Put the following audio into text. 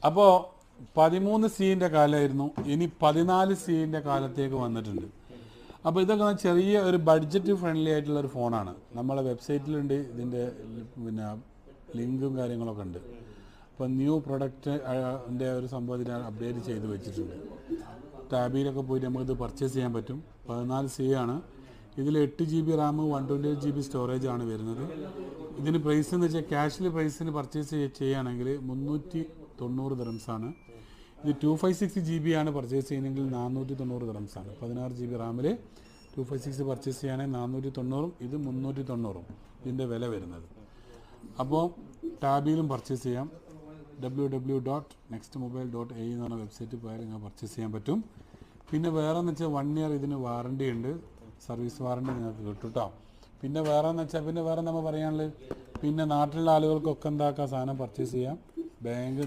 അപ്പോൾ 13C കാലമായിരുന്നു, ഇനി 14C കാലത്തേക്ക് വന്നിട്ടുണ്ട്. അപ്പോൾ ഇതൊക്കെ ചെറിയ ഒരു ബഡ്ജറ്റ് ഫ്രണ്ട്ലി ആയിട്ടുള്ള ഒരു ഫോണാണ്. നമ്മളെ വെബ്സൈറ്റിലുണ്ട്, ഇതിൻ്റെ പിന്നെ ലിങ്കും കാര്യങ്ങളൊക്കെ ഉണ്ട്. അപ്പോൾ ന്യൂ പ്രൊഡക്റ്റിൻ്റെ ഒരു സംഭവത്തിന് അപ്ഡേറ്റ് ചെയ്ത് വെച്ചിട്ടുണ്ട്. ടാബിലൊക്കെ പോയിട്ട് നമുക്കിത് പർച്ചേസ് ചെയ്യാൻ പറ്റും. 14C ആണ്. ഇതിൽ 8GB റാം 128GB സ്റ്റോറേജ് ആണ് വരുന്നത്. ഇതിന് പ്രൈസ് എന്ന് വെച്ചാൽ ക്യാഷിൽ പ്രൈസിന് പർച്ചേസ് ചെയ്യുകയാണെങ്കിൽ 390 ദിറംസാണ്. ഇത് 256GB ആണ് പർച്ചേസ് ചെയ്യുന്നതെങ്കിൽ 490 ദിറംസാണ്. 16GB റാമിൽ 256 പർച്ചേസ് ചെയ്യുകയാണെങ്കിൽ 490, ഇത് 390 ഇതിൻ്റെ വില വരുന്നത്. അപ്പോൾ ടാബിലും പർച്ചേസ് ചെയ്യാം. www.nextmobile.ai എന്ന് പറഞ്ഞ വെബ്സൈറ്റിൽ പോയാൽ നിങ്ങൾക്ക് പർച്ചേസ് ചെയ്യാൻ പറ്റും. പിന്നെ വേറെ എന്ന് വെച്ചാൽ 1 ഇയർ ഇതിന് വാറണ്ടി ഉണ്ട്, സർവീസ് വാറണ്ടി നിങ്ങൾക്ക് കിട്ടും കേട്ടോ. പിന്നെ വേറെ എന്ന് വെച്ചാൽ വേറെ നമ്മൾ പറയാനുള്ളത്, പിന്നെ നാട്ടിലുള്ള ആളുകൾക്കൊക്കെ എന്താക്കാം സാധനം പർച്ചേസ് ചെയ്യാം. ബാങ്ക്